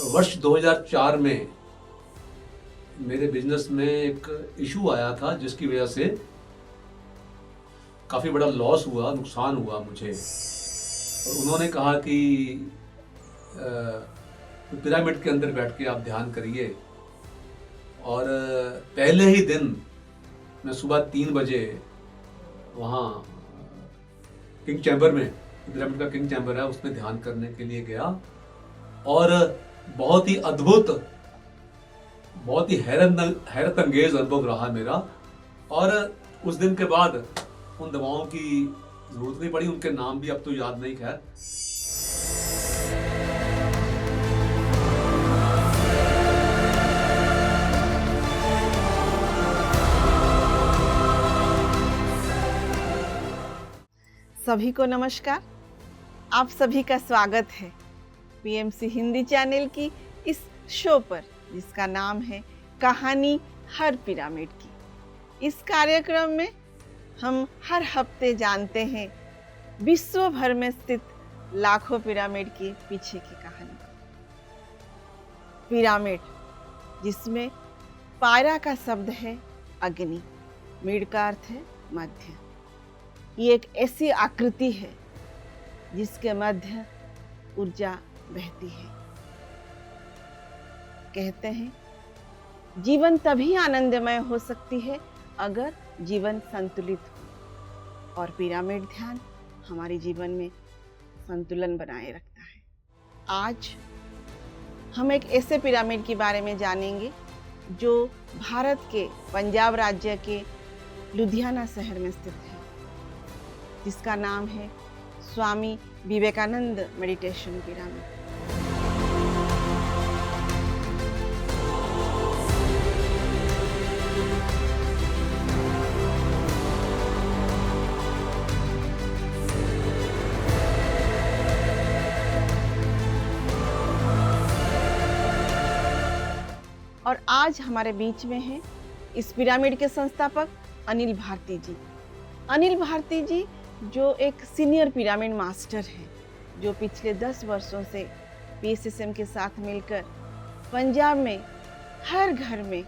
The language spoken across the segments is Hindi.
वर्ष 2004 में मेरे बिजनेस में एक इशू आया था जिसकी वजह से काफ़ी बड़ा लॉस हुआ, नुकसान हुआ मुझे। और उन्होंने कहा कि पिरामिड के अंदर बैठ के आप ध्यान करिए। और पहले ही दिन मैं सुबह 3 बजे वहाँ किंग चैम्बर में, पिरामिड का किंग चैम्बर है, उसमें ध्यान करने के लिए गया। और बहुत ही अद्भुत, बहुत ही हैरत अंगेज अनुभव रहा मेरा। और उस दिन के बाद उन दवाओं की जरूरत नहीं पड़ी, उनके नाम भी अब तो याद नहीं। खैर, सभी को नमस्कार। आप सभी का स्वागत है पीएमसी हिंदी चैनल की इस शो पर, जिसका नाम है कहानी हर पिरामिड की। इस कार्यक्रम में हम हर हफ्ते जानते हैं विश्व भर में स्थित लाखों पिरामिड के पीछे की कहानी। पिरामिड, जिसमें पायरा का शब्द है अग्नि, मिड का अर्थ है मध्य। ये एक ऐसी आकृति है जिसके मध्य ऊर्जा बहती है। कहते हैं जीवन तभी आनंदमय हो सकती है अगर जीवन संतुलित हो, और पिरामिड ध्यान हमारे जीवन में संतुलन बनाए रखता है। आज हम एक ऐसे पिरामिड के बारे में जानेंगे जो भारत के पंजाब राज्य के लुधियाना शहर में स्थित है, जिसका नाम है स्वामी विवेकानंद मेडिटेशन पिरामिड। और आज हमारे बीच में हैं इस पिरामिड के संस्थापक अनिल भारती जी। अनिल भारती जी जो एक सीनियर पिरामिड मास्टर हैं, जो पिछले 10 वर्षों से पीएसएसएम के साथ मिलकर पंजाब में हर घर में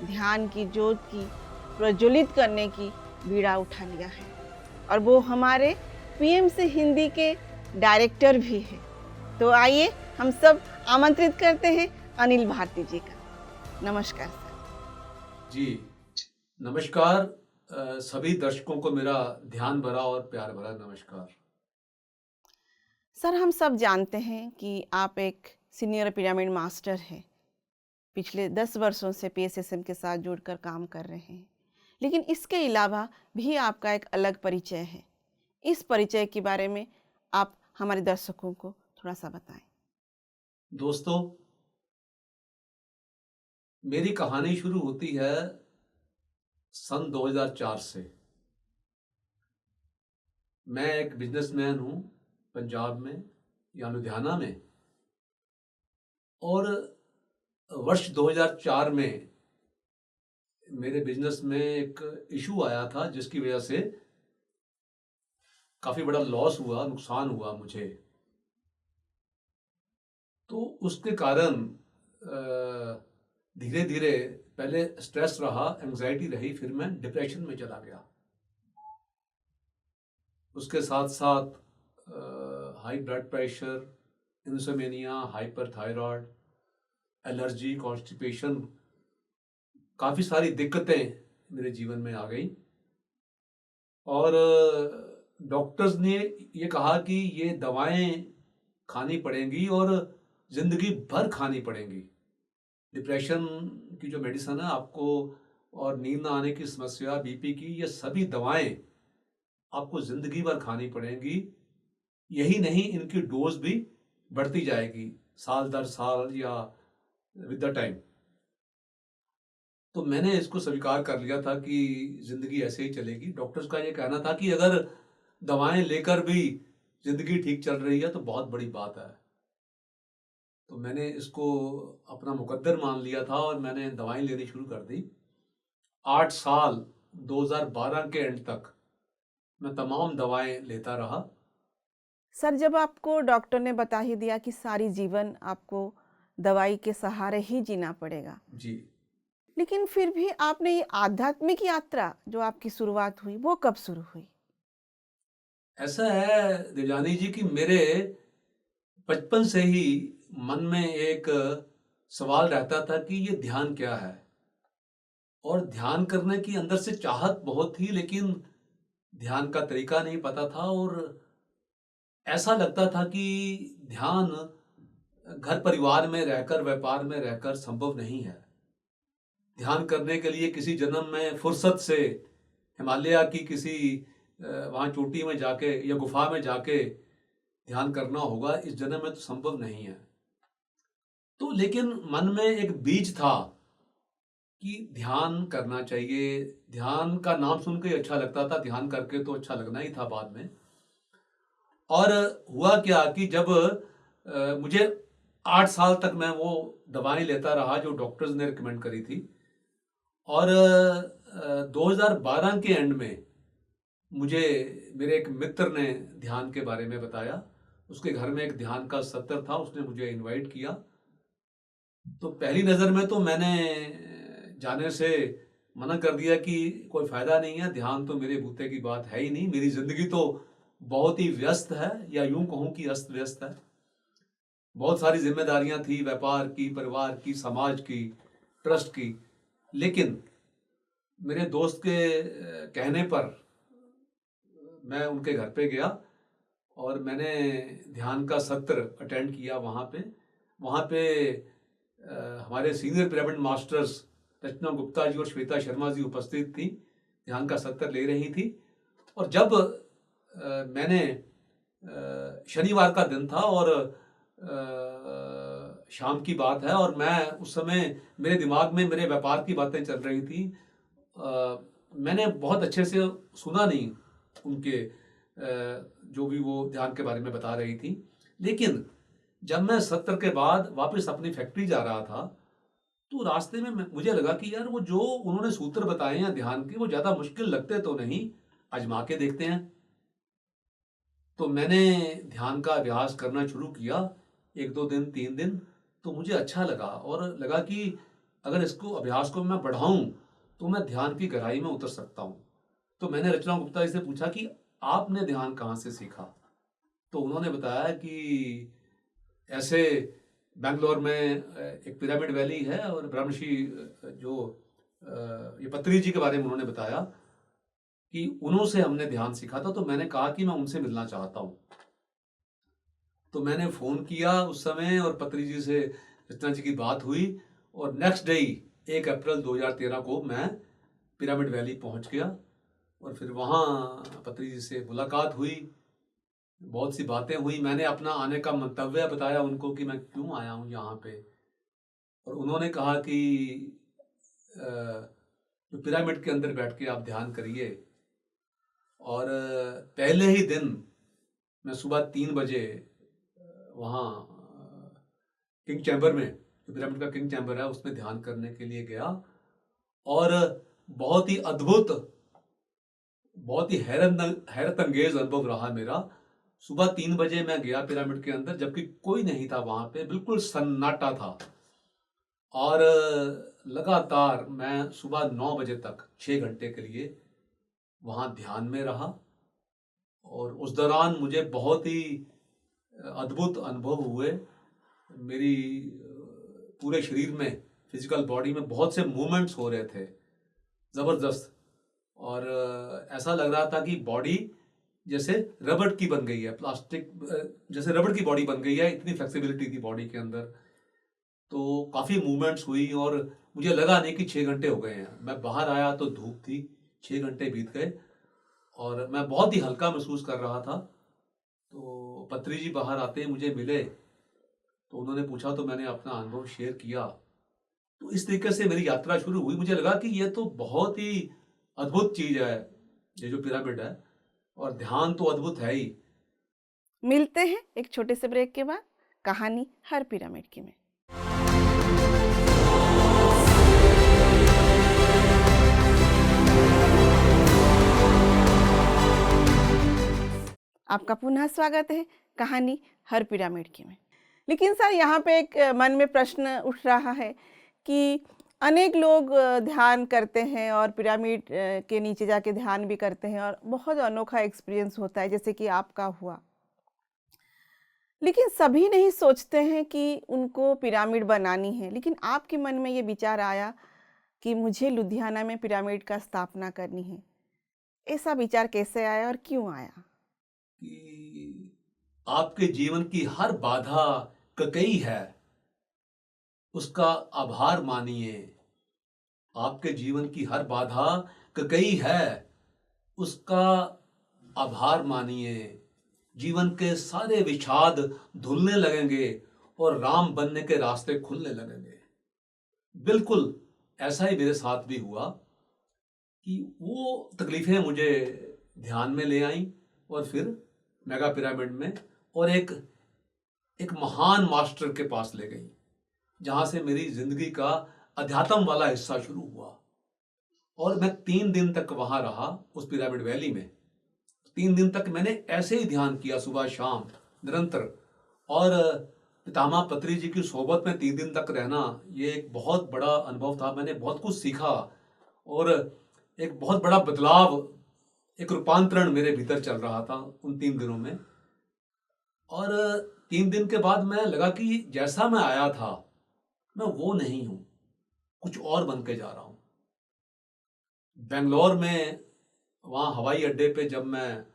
ध्यान की ज्योत की प्रज्वलित करने की बीड़ा उठा लिया है। और वो हमारे पीएमसी हिंदी के डायरेक्टर भी हैं। तो आइए हम सब आमंत्रित करते हैं अनिल भारती जी का। नमस्कार सर। जी नमस्कार। सभी दर्शकों को मेरा ध्यान भरा और प्यार भरा नमस्कार। सर, हम सब जानते हैं कि आप एक सीनियर पिरामिड मास्टर हैं। पिछले 10 वर्षों से पीएसएसएम के साथ जुड़कर काम कर रहे हैं, लेकिन इसके अलावा भी आपका एक अलग परिचय है। इस परिचय के बारे में आप हमारे दर्शकों को थोड़ा सा बताएं। दोस्तों, मेरी कहानी शुरू होती है सन 2004 से। मैं एक बिजनेसमैन हूं पंजाब में, या लुधियाना में। और वर्ष 2004 में मेरे बिजनेस में एक इशू आया था जिसकी वजह से काफ़ी बड़ा लॉस हुआ, नुकसान हुआ मुझे। तो उसके कारण धीरे धीरे पहले स्ट्रेस रहा, एंजाइटी रही, फिर मैं डिप्रेशन में चला गया। उसके साथ साथ high blood pressure, insomnia, hyperthyroid, allergy, constipation, काफ़ी सारी दिक्कतें मेरे जीवन में आ गई। और डॉक्टर्स ने ये कहा कि ये दवाएं खानी पड़ेंगी और ज़िंदगी भर खानी पड़ेंगी। डिप्रेशन की जो मेडिसिन है आपको, और नींद ना आने की समस्या, बीपी की, ये सभी दवाएं आपको ज़िंदगी भर खानी पड़ेंगी। यही नहीं, इनकी डोज भी बढ़ती जाएगी साल दर साल या विद द टाइम। तो मैंने इसको स्वीकार कर लिया था कि ज़िंदगी ऐसे ही चलेगी। डॉक्टर्स का ये कहना था कि अगर दवाएं लेकर भी ज़िंदगी ठीक चल रही है तो बहुत बड़ी बात है। तो मैंने इसको अपना मुकद्दर मान लिया था और मैंने दवाएं लेनी शुरू कर दी। 8 साल 2012 के एंड तक मैं तमाम दवाएं लेता रहा। सर, जब आपको डॉक्टर ने बता ही दिया कि सारी जीवन आपको दवाई के सहारे ही जीना पड़ेगा। जी। लेकिन फिर भी आपने ये आध्यात्मिक यात्रा जो आपकी शुरुआत हुई वो कब शुरू हुई? ऐसा है देवजानी जी कि मेरे बचपन से ही मन में एक सवाल रहता था कि ये ध्यान क्या है, और ध्यान करने की अंदर से चाहत बहुत थी, लेकिन ध्यान का तरीका नहीं पता था। और ऐसा लगता था कि ध्यान घर परिवार में रहकर, व्यापार में रहकर संभव नहीं है। ध्यान करने के लिए किसी जन्म में फुर्सत से हिमालय की किसी वहाँ चोटी में जाके या गुफा में जाके ध्यान करना होगा, इस जन्म में तो संभव नहीं है। तो लेकिन मन में एक बीज था कि ध्यान करना चाहिए। ध्यान का नाम सुन के अच्छा लगता था, ध्यान करके तो अच्छा लगना ही था बाद में। और हुआ क्या कि जब मुझे 8 साल तक मैं वो दवाएं लेता रहा जो डॉक्टर्स ने रिकमेंड करी थी, और 2012 के एंड में मुझे मेरे एक मित्र ने ध्यान के बारे में बताया। उसके घर में एक ध्यान का सत्र था, उसने मुझे इनवाइट किया। तो पहली नज़र में तो मैंने जाने से मना कर दिया कि कोई फ़ायदा नहीं है, ध्यान तो मेरे बूते की बात है ही नहीं, मेरी ज़िंदगी तो बहुत ही व्यस्त है, या यूं कहूं कि अस्त व्यस्त है। बहुत सारी जिम्मेदारियां थी, व्यापार की, परिवार की, समाज की, ट्रस्ट की। लेकिन मेरे दोस्त के कहने पर मैं उनके घर पे गया और मैंने ध्यान का सत्र अटेंड किया। वहाँ पे हमारे सीनियर पिरामिड मास्टर्स रचना गुप्ता जी और श्वेता शर्मा जी उपस्थित थी, ध्यान का सत्र ले रही थी। और जब मैंने शनिवार का दिन था और शाम की बात है, और मैं उस समय मेरे दिमाग में मेरे व्यापार की बातें चल रही थी। मैंने बहुत अच्छे से सुना नहीं उनके जो भी वो ध्यान के बारे में बता रही थी। लेकिन जब मैं सत्र के बाद वापस अपनी फैक्ट्री जा रहा था, तो रास्ते में मुझे लगा कि यार वो जो उन्होंने सूत्र बताए हैं ध्यान के, वो ज़्यादा मुश्किल लगते तो नहीं, आजमा के देखते हैं। तो मैंने ध्यान का अभ्यास करना शुरू किया। 1-2 दिन, 3 दिन तो मुझे अच्छा लगा, और लगा कि अगर इसको अभ्यास को मैं बढ़ाऊं तो मैं ध्यान की गहराई में उतर सकता हूं। तो मैंने रचना गुप्ता जी से पूछा कि आपने ध्यान कहाँ से सीखा? तो उन्होंने बताया कि ऐसे बेंगलोर में एक पिरामिड वैली है, और ब्रह्मश्री जो ये पत्री जी के बारे में उन्होंने बताया कि उन्हों से हमने ध्यान सीखा था। तो मैंने कहा कि मैं उनसे मिलना चाहता हूँ। तो मैंने फ़ोन किया उस समय, और पत्री जी से रचना जी की बात हुई, और नेक्स्ट डे 1 अप्रैल 2013 को मैं पिरामिड वैली पहुंच गया। और फिर वहाँ पत्री जी से मुलाकात हुई, बहुत सी बातें हुई। मैंने अपना आने का मंतव्य बताया उनको कि मैं क्यों आया हूँ यहाँ पे, और उन्होंने कहा कि जो पिरामिड के अंदर बैठ के आप ध्यान करिए। और पहले ही दिन मैं सुबह 3 बजे वहाँ किंग चैम्बर में, जो पिरामिड का किंग चैम्बर है, उसमें ध्यान करने के लिए गया। और बहुत ही अद्भुत, बहुत ही हैरत अंगेज अनुभव रहा मेरा। सुबह 3 बजे मैं गया पिरामिड के अंदर, जबकि कोई नहीं था वहाँ पे, बिल्कुल सन्नाटा था। और लगातार मैं सुबह 9 बजे तक 6 घंटे के लिए वहाँ ध्यान में रहा। और उस दौरान मुझे बहुत ही अद्भुत अनुभव हुए। मेरी पूरे शरीर में, फिजिकल बॉडी में बहुत से मूवमेंट्स हो रहे थे ज़बरदस्त, और ऐसा लग रहा था कि बॉडी जैसे रबड़ की बन गई है, प्लास्टिक जैसे रबड़ की बॉडी बन गई है, इतनी फ्लेक्सिबिलिटी थी बॉडी के अंदर। तो काफ़ी मूवमेंट्स हुई, और मुझे लगा नहीं कि 6 घंटे हो गए हैं। मैं बाहर आया तो धूप थी, 6 घंटे बीत गए, और मैं बहुत ही हल्का महसूस कर रहा था। तो पत्री जी बाहर आते ही मुझे मिले, तो उन्होंने पूछा, तो मैंने अपना अनुभव शेयर किया। तो इस तरीके से मेरी यात्रा शुरू हुई। मुझे लगा कि ये तो बहुत ही अद्भुत चीज़ है, ये जो पिरामिड है, और ध्यान तो अद्भुत है ही। मिलते हैं एक छोटे से ब्रेक के बाद कहानी हर पिरामिड की में। आपका पुनः स्वागत है कहानी हर पिरामिड की में। लेकिन सर यहाँ पे एक मन में प्रश्न उठ रहा है कि अनेक लोग ध्यान करते हैं और पिरामिड के नीचे जाके ध्यान भी करते हैं और बहुत अनोखा एक्सपीरियंस होता है, जैसे कि आपका हुआ। लेकिन सभी नहीं सोचते हैं कि उनको पिरामिड बनानी है, लेकिन आपके मन में ये विचार आया कि मुझे लुधियाना में पिरामिड का स्थापना करनी है। ऐसा विचार कैसे आया और क्यों आया? कि आपके जीवन की हर बाधा ककई है, उसका आभार मानिए। आपके जीवन की हर बाधा ककई है, उसका आभार मानिए। जीवन के सारे विषाद धुलने लगेंगे और राम बनने के रास्ते खुलने लगेंगे। बिल्कुल ऐसा ही मेरे साथ भी हुआ कि वो तकलीफें मुझे ध्यान में ले आईं और फिर मेगा पिरामिड में और एक एक महान मास्टर के पास ले गई, जहां से मेरी जिंदगी का अध्यात्म वाला हिस्सा शुरू हुआ। और मैं 3 दिन तक वहां रहा उस पिरामिड वैली में। 3 दिन तक मैंने ऐसे ही ध्यान किया, सुबह शाम निरंतर। और पितामह पत्री जी की सोबत में 3 दिन तक रहना, ये एक बहुत बड़ा अनुभव था। मैंने बहुत कुछ सीखा और एक बहुत बड़ा बदलाव, एक रूपांतरण मेरे भीतर चल रहा था उन 3 दिनों में। और 3 दिन के बाद मैं लगा कि जैसा मैं आया था मैं वो नहीं हूं, कुछ और बन के जा रहा हूं। बेंगलोर में वहां हवाई अड्डे पे जब मैं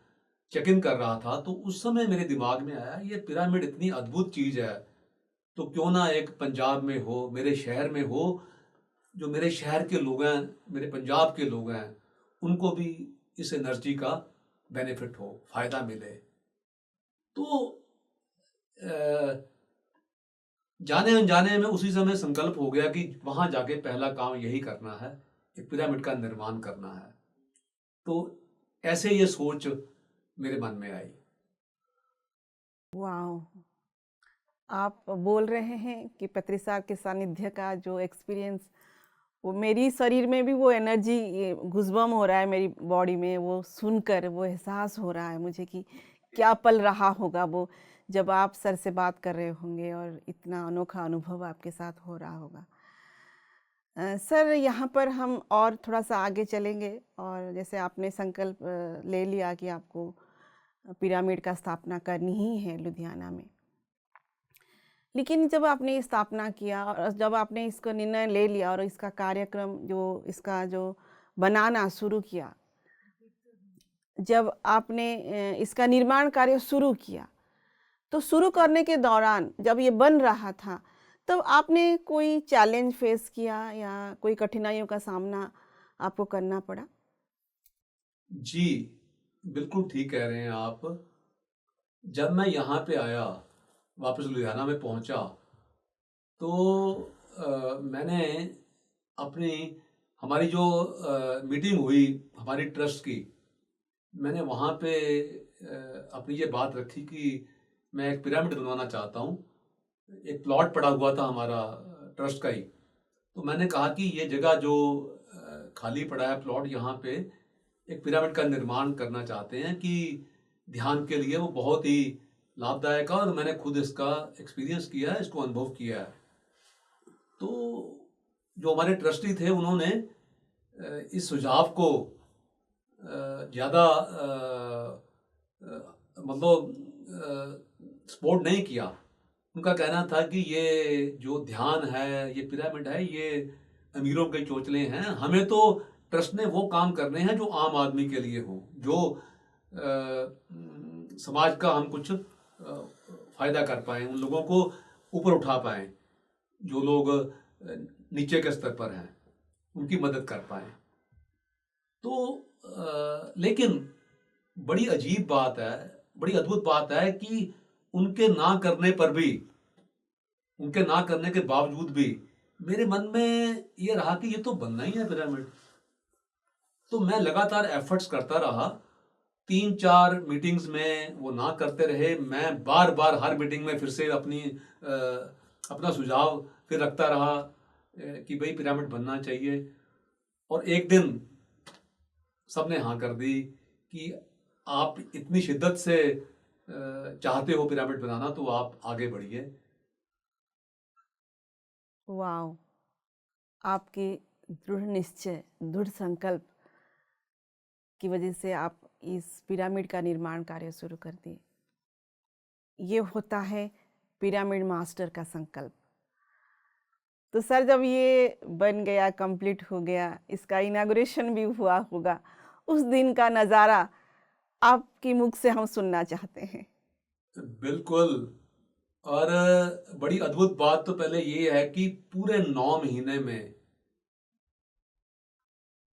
चेक इन कर रहा था तो उस समय मेरे दिमाग में आया, ये पिरामिड इतनी अद्भुत चीज है, तो क्यों ना एक पंजाब में हो, मेरे शहर में हो। जो मेरे शहर के लोग हैं, मेरे पंजाब के लोग हैं, उनको भी इस एनर्जी का बेनिफिट हो, फायदा मिले। तो जाने अनजाने में उसी समय संकल्प हो गया कि वहां जाके पहला काम यही करना है, एक पिरामिड का निर्माण करना है। तो ऐसे ये सोच मेरे मन में आई। वाह! आप बोल रहे हैं कि पत्री साहब के सानिध्य का जो एक्सपीरियंस, वो मेरी शरीर में भी वो एनर्जी घुसबम हो रहा है, मेरी बॉडी में वो सुनकर वो एहसास हो रहा है मुझे कि क्या पल रहा होगा वो, जब आप सर से बात कर रहे होंगे और इतना अनोखा अनुभव आपके साथ हो रहा होगा। सर यहाँ पर हम और थोड़ा सा आगे चलेंगे और जैसे आपने संकल्प ले लिया कि आपको पिरामिड का स्थापना करनी ही है लुधियाना में, लेकिन जब आपने स्थापना किया और जब आपने इसका निर्णय ले लिया और इसका कार्यक्रम जो इसका जो बनाना शुरू किया, जब आपने इसका निर्माण कार्य शुरू किया, तो शुरू करने के दौरान जब ये बन रहा था, तब आपने कोई चैलेंज फेस किया या कोई कठिनाइयों का सामना आपको करना पड़ा? जी, बिल्कुल ठीक कह रहे हैं आप। जब मैं यहाँ पे आया, वापस लुधियाना में पहुँचा, तो मैंने अपनी हमारी जो मीटिंग हुई हमारी ट्रस्ट की, मैंने वहाँ पे अपनी ये बात रखी कि मैं एक पिरामिड बनवाना चाहता हूँ। एक प्लॉट पड़ा हुआ था हमारा ट्रस्ट का ही, तो मैंने कहा कि ये जगह जो खाली पड़ा है प्लॉट, यहाँ पे एक पिरामिड का निर्माण करना चाहते हैं कि ध्यान के लिए वो बहुत ही लाभदायक है और मैंने खुद इसका एक्सपीरियंस किया है, इसको अनुभव किया है। तो जो हमारे ट्रस्टी थे उन्होंने इस सुझाव को ज़्यादा मतलब सपोर्ट नहीं किया। उनका कहना था कि ये जो ध्यान है, ये पिरामिड है, ये अमीरों के चोचले हैं, हमें तो ट्रस्ट ने वो काम करने हैं जो आम आदमी के लिए हो, जो समाज का हम कुछ फायदा कर पाएँ, उन लोगों को ऊपर उठा पाएँ, जो लोग नीचे के स्तर पर हैं उनकी मदद कर पाएँ। तो लेकिन बड़ी अजीब बात है, बड़ी अद्भुत बात है कि उनके ना करने पर भी, उनके ना करने के बावजूद भी मेरे मन में ये रहा कि ये तो बनना ही है पिरामिड। तो मैं लगातार एफर्ट्स करता रहा। 3-4 मीटिंग्स में वो ना करते रहे। मैं बार बार हर मीटिंग में फिर से अपना सुझाव फिर रखता रहा कि भाई पिरामिड बनना चाहिए। और एक दिन सबने हाँ कर दी कि आप इतनी शिद्दत से चाहते हो पिरामिड बनाना, तो आप आगे बढ़िए। वाओ! आपके दृढ़ निश्चय, दृढ़ संकल्प की वजह से आप इस पिरामिड का निर्माण कार्य शुरू कर दिए। ये होता है पिरामिड मास्टर का संकल्प। तो सर जब ये बन गया, कंप्लीट हो गया, इसका इनॉग्रेशन भी हुआ होगा, उस दिन का नज़ारा आपके मुख से हम सुनना चाहते हैं। बिल्कुल। और बड़ी अद्भुत बात तो पहले ये है कि पूरे 9 महीने में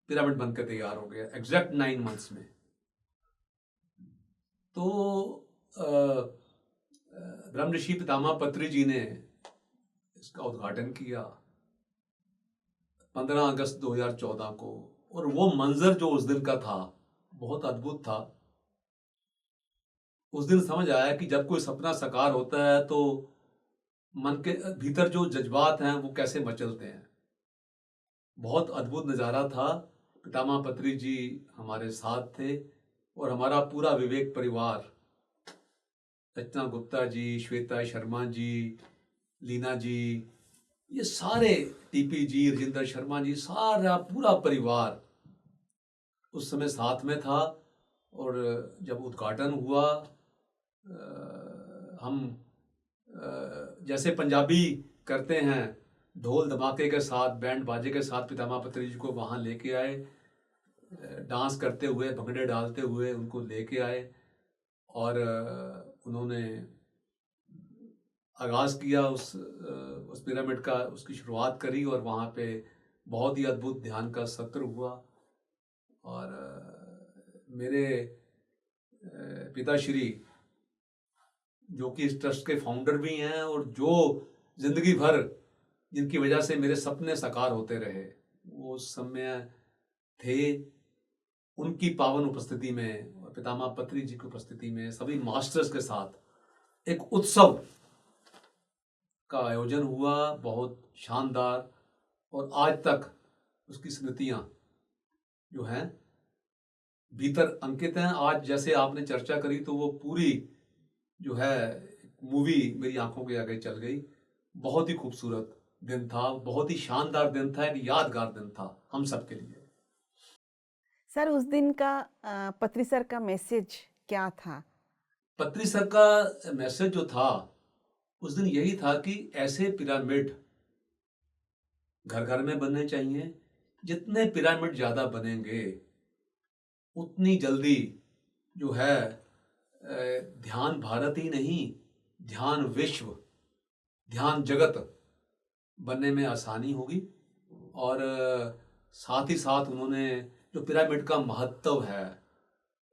पिरामिड बनकर तैयार हो गया, एग्जैक्ट 9 मंथ्स में। तो ब्रह्म ऋषि पितामह पत्री जी ने इसका उद्घाटन किया 15 अगस्त 2014 को। और वो मंजर जो उस दिन का था बहुत अद्भुत था। उस दिन समझ आया कि जब कोई सपना साकार होता है तो मन के भीतर जो जज्बात हैं वो कैसे मचलते हैं। बहुत अद्भुत नज़ारा था। पितामह पत्री जी हमारे साथ थे और हमारा पूरा विवेक परिवार, रचना गुप्ता जी, श्वेता शर्मा जी, लीना जी, ये सारे, टीपी जी, राजेंद्र शर्मा जी, सारा पूरा परिवार उस समय साथ में था। और जब उद्घाटन हुआ हम जैसे पंजाबी करते हैं, ढोल धमाके के साथ, बैंड बाजे के साथ पितामह पत्री जी को वहाँ लेके आए, डांस करते हुए, भंगड़े डालते हुए उनको लेके आए और उन्होंने आगाज़ किया उस पिरामिड का, उसकी शुरुआत करी और वहाँ पे बहुत ही अद्भुत ध्यान का सत्र हुआ। और मेरे पिताश्री जो कि इस ट्रस्ट के फाउंडर भी हैं और जो जिंदगी भर जिनकी वजह से मेरे सपने साकार होते रहे, वो उस समय थे। उनकी पावन उपस्थिति में और पितामह पत्री जी की उपस्थिति में सभी मास्टर्स के साथ एक उत्सव का आयोजन हुआ, बहुत शानदार। और आज तक उसकी स्मृतियां जो हैं भीतर अंकित हैं। आज जैसे आपने चर्चा करी तो वो पूरी जो है मूवी मेरी आंखों के आगे चल गई। बहुत ही खूबसूरत दिन था, बहुत ही शानदार दिन था, एक यादगार दिन था हम सब के लिए। सर उस दिन का पत्री सर का मैसेज क्या था? पत्री सर का मैसेज जो था उस दिन यही था कि ऐसे पिरामिड घर घर में बनने चाहिए। जितने पिरामिड ज्यादा बनेंगे उतनी जल्दी जो है ध्यान भारत ही नहीं, ध्यान विश्व, ध्यान जगत बनने में आसानी होगी। और साथ ही साथ उन्होंने जो पिरामिड का महत्व है,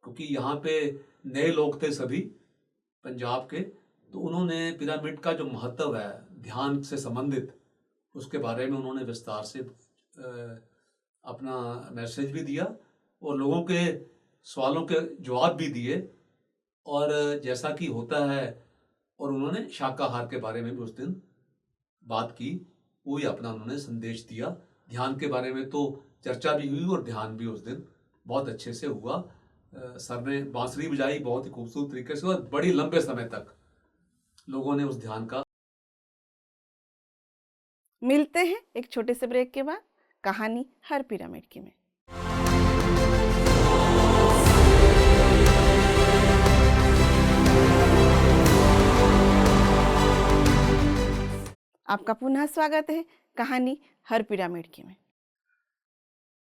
क्योंकि यहाँ पे नए लोग थे सभी पंजाब के, तो उन्होंने पिरामिड का जो महत्व है ध्यान से संबंधित, उसके बारे में उन्होंने विस्तार से अपना मैसेज भी दिया और लोगों के सवालों के जवाब भी दिए। और जैसा कि होता है, और उन्होंने शाकाहार के बारे में भी उस दिन बात की, वही अपना उन्होंने संदेश दिया। ध्यान के बारे में तो चर्चा भी हुई और ध्यान भी उस दिन बहुत अच्छे से हुआ। सर ने बांसुरी बजाई बहुत ही खूबसूरत तरीके से और बड़ी लंबे समय तक लोगों ने उस ध्यान का। मिलते हैं एक छोटे से ब्रेक के बाद कहानी हर पिरामिड की में। आपका पुनः स्वागत है कहानी हर पिरामिड की में।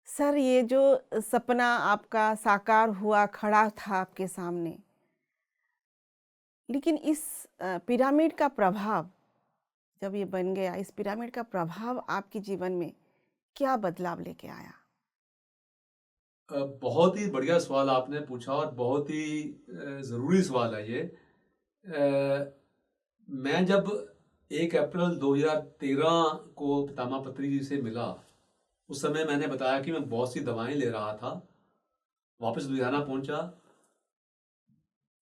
सर ये जो सपना आपका साकार हुआ, खड़ा था आपके सामने, लेकिन इस पिरामिड का प्रभाव जब ये बन गया, इस पिरामिड का प्रभाव आपके जीवन में क्या बदलाव लेके आया? बहुत ही बढ़िया सवाल आपने पूछा और बहुत ही ज़रूरी सवाल है ये। मैं जब 1 अप्रैल 2013 को पितामह पत्री जी से मिला, उस समय मैंने बताया कि मैं बहुत सी दवाएं ले रहा था। वापस लुधियाना पहुंचा,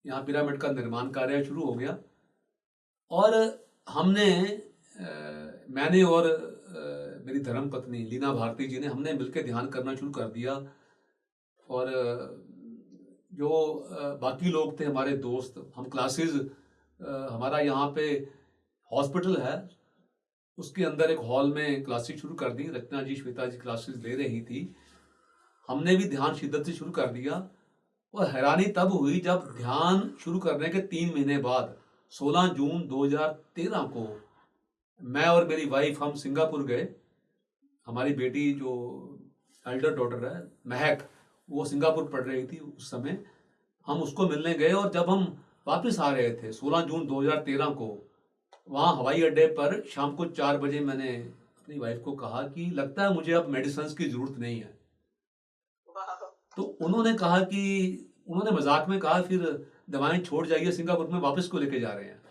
यहाँ पिरामिड का निर्माण कार्य शुरू हो गया और हमने मैंने और मेरी धर्म पत्नी लीना भारती जी ने हमने मिलकर ध्यान करना शुरू कर दिया। और जो बाकी लोग थे हमारे दोस्त, हम क्लासेस, हमारा यहाँ पे हॉस्पिटल है उसके अंदर एक हॉल में क्लासेस शुरू कर दी। रचना जी, श्वेता जी क्लासेस ले रही थी। हमने भी ध्यान शिद्दत से शुरू कर दिया और हैरानी तब हुई जब ध्यान शुरू करने के 3 महीने बाद 16 जून 2013 को मैं और मेरी वाइफ हम सिंगापुर गए। हमारी बेटी जो एल्डर डॉटर है महक, वो सिंगापुर पढ़ रही थी उस समय। हम उसको मिलने गए और जब हम वापस आ रहे थे 16 जून 2013 को, वहाँ हवाई अड्डे पर शाम को 4 बजे मैंने अपनी वाइफ को कहा कि लगता है मुझे अब मेडिसिन की ज़रूरत नहीं है। तो उन्होंने कहा कि उन्होंने मजाक में कहा फिर दवाएं छोड़ जाइए, सिंगापुर में वापस को लेके जा रहे हैं।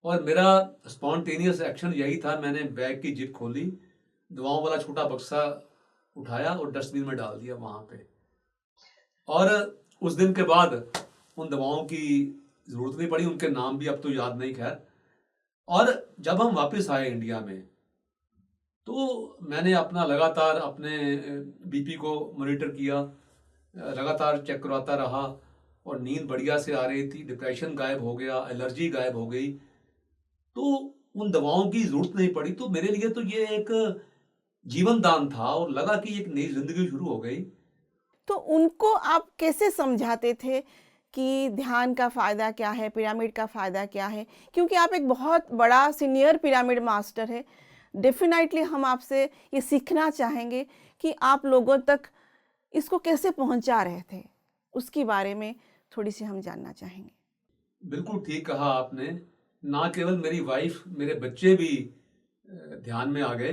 और मेरा स्पॉन्टेनियस एक्शन यही था, मैंने बैग की जिप खोली, दवाओं वाला छोटा बक्सा उठाया और डस्टबिन में डाल दिया वहाँ पे। और उस दिन के बाद उन दवाओं की ज़रूरत नहीं पड़ी, उनके नाम भी अब तो याद नहीं खैर। और जब हम वापस आए इंडिया में तो मैंने अपना लगातार अपने बीपी को मॉनिटर किया, लगातार चेक करवाता रहा और नींद बढ़िया से आ रही थी, डिप्रेशन गायब हो गया, एलर्जी गायब हो गई। तो उन दवाओं की ज़रूरत नहीं पड़ी। तो मेरे लिए तो ये एक जीवन दान था और लगा कि एक नई ज़िंदगी शुरू हो गई। तो उनको आप कैसे समझाते थे कि ध्यान का फ़ायदा क्या है, पिरामिड का फ़ायदा क्या है? क्योंकि आप एक बहुत बड़ा सीनियर पिरामिड मास्टर है। डेफ़िनेटली हम आपसे ये सीखना चाहेंगे कि आप लोगों तक इसको कैसे पहुंचा रहे थे? उसके बारे में थोड़ी-सी हम जानना चाहेंगे। बिल्कुल ठीक कहा आपने। ना केवल मेरी वाइफ, मेरे बच्चे भी ध्यान में आ गए।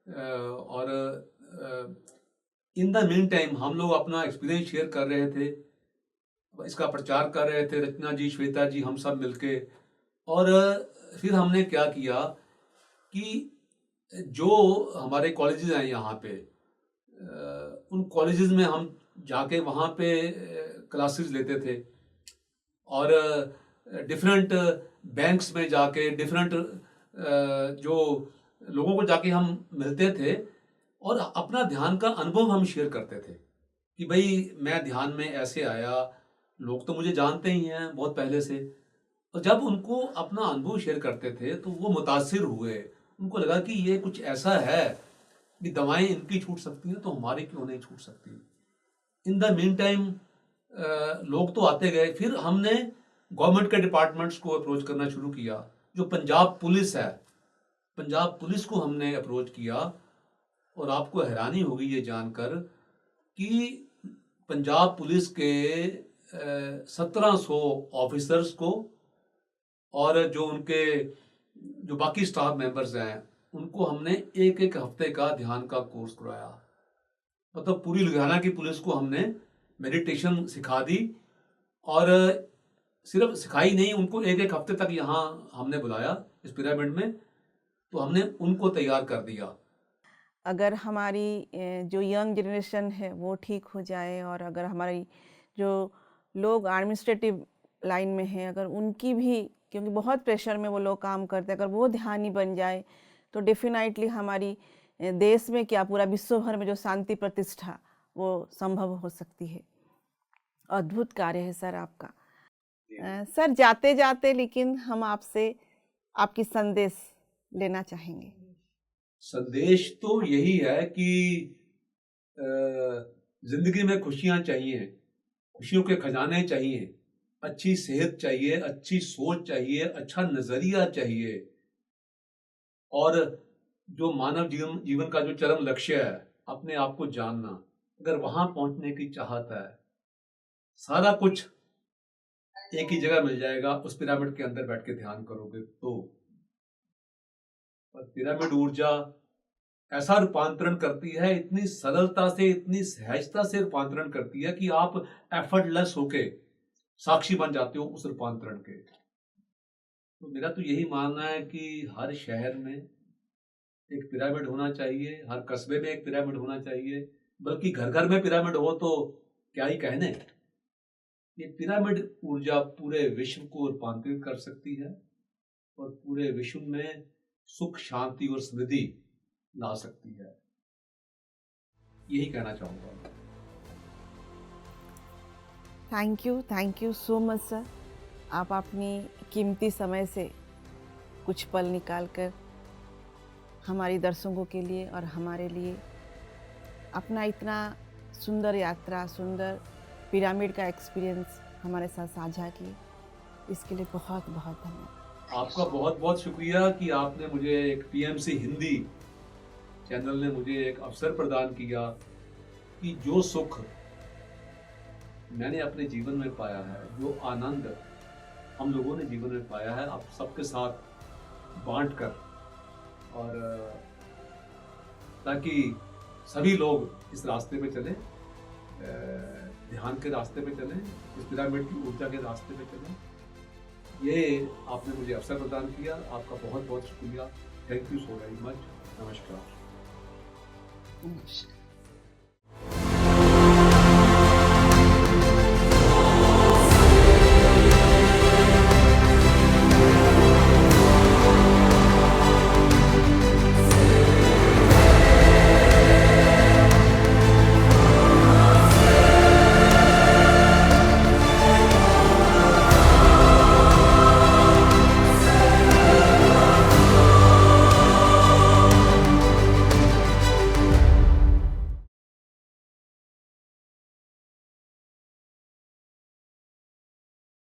और इन द मीन टाइम हम लोग अपना एक्सपीरियंस शेयर कर रहे थे, इसका प्रचार कर रहे थे, रचना जी, श्वेता जी, हम सब मिलके। और फिर हमने क्या किया कि जो हमारे कॉलेजेस हैं यहाँ पे, उन कॉलेजेस में हम जाके वहाँ पे क्लासेस लेते थे और डिफरेंट बैंक्स में जाके डिफरेंट जो लोगों को जाके हम मिलते थे और अपना ध्यान का अनुभव हम शेयर करते थे कि भाई मैं ध्यान में ऐसे आया, लोग तो मुझे जानते ही हैं बहुत पहले से। और जब उनको अपना अनुभव शेयर करते थे तो वो मुतासिर हुए, उनको लगा कि ये कुछ ऐसा है कि दवाएं इनकी छूट सकती हैं तो हमारी क्यों नहीं छूट सकती। इन द मीन टाइम लोग तो आते गए। फिर हमने गवर्नमेंट के डिपार्टमेंट्स को अप्रोच करना शुरू किया। जो पंजाब पुलिस है, पंजाब पुलिस को हमने अप्रोच किया और आपको हैरानी होगी ये जानकर कि पंजाब पुलिस के 1700 ऑफिसर्स को और जो उनके जो बाकी स्टाफ मेंबर्स हैं उनको हमने एक एक हफ्ते का ध्यान का कोर्स कराया। मतलब पूरी लुधियाना की पुलिस को हमने मेडिटेशन सिखा दी और सिर्फ सिखाई नहीं, उनको एक एक हफ्ते तक यहाँ हमने बुलाया इस पिरामिड में, तो हमने उनको तैयार कर दिया। अगर हमारी जो यंग जनरेशन है वो ठीक हो जाए और अगर हमारी जो लोग एडमिनिस्ट्रेटिव लाइन में हैं, अगर उनकी भी, क्योंकि बहुत प्रेशर में वो लोग काम करते हैं, अगर वो ध्यानी बन जाए तो डेफिनेटली हमारी देश में क्या पूरा विश्व भर में जो शांति प्रतिष्ठा वो संभव हो सकती है। अद्भुत कार्य है सर आपका। सर जाते जाते लेकिन हम आपसे आपकी संदेश लेना चाहेंगे। संदेश तो यही है कि जिंदगी में खुशियां चाहिए, खुशियों के खजाने चाहिए, अच्छी सेहत चाहिए, अच्छी सोच चाहिए, अच्छा नजरिया चाहिए। और जो मानव जीवन का जो चरम लक्ष्य है, अपने आप को जानना, अगर वहां पहुंचने की चाहत है, सारा कुछ एक ही जगह मिल जाएगा। उस पिरामिड के अंदर बैठ के ध्यान करोगे तो। और पिरामिड ऊर्जा ऐसा रूपांतरण करती है, इतनी सरलता से, इतनी सहजता से रूपांतरण करती है कि आप एफर्टलेस होके साक्षी बन जाते हो उस रूपांतरण के। तो मेरा तो यही मानना है कि हर शहर में एक पिरामिड होना चाहिए, हर कस्बे में एक पिरामिड होना चाहिए, बल्कि घर घर में पिरामिड हो तो क्या ही कहने। ये पिरामिड ऊर्जा पूरे विश्व को रूपांतरित कर सकती है और पूरे विश्व में सुख, शांति और समृद्धि ला सकती है। यही कहना चाहूंगा। Thank you so much sir. आप अपनी कीमती समय से कुछ पल निकाल कर हमारी दर्शकों के लिए और हमारे लिए अपना इतना सुंदर यात्रा, सुंदर पिरामिड का एक्सपीरियंस हमारे साथ साझा किए, इसके लिए बहुत बहुत धन्यवाद। आपका बहुत बहुत शुक्रिया कि आपने मुझे एक पीएमसी हिंदी चैनल ने मुझे एक अवसर प्रदान किया कि जो सुख मैंने अपने जीवन में पाया है, जो आनंद हम लोगों ने जीवन में पाया है, आप सबके साथ बांट कर, और ताकि सभी लोग इस रास्ते पे चलें, ध्यान के रास्ते पे चलें, इस पिरामिड की ऊर्जा के रास्ते पे चलें। ये आपने मुझे अवसर प्रदान किया, आपका बहुत बहुत शुक्रिया। Thank you so very much. नमस्कार। नमस्कार।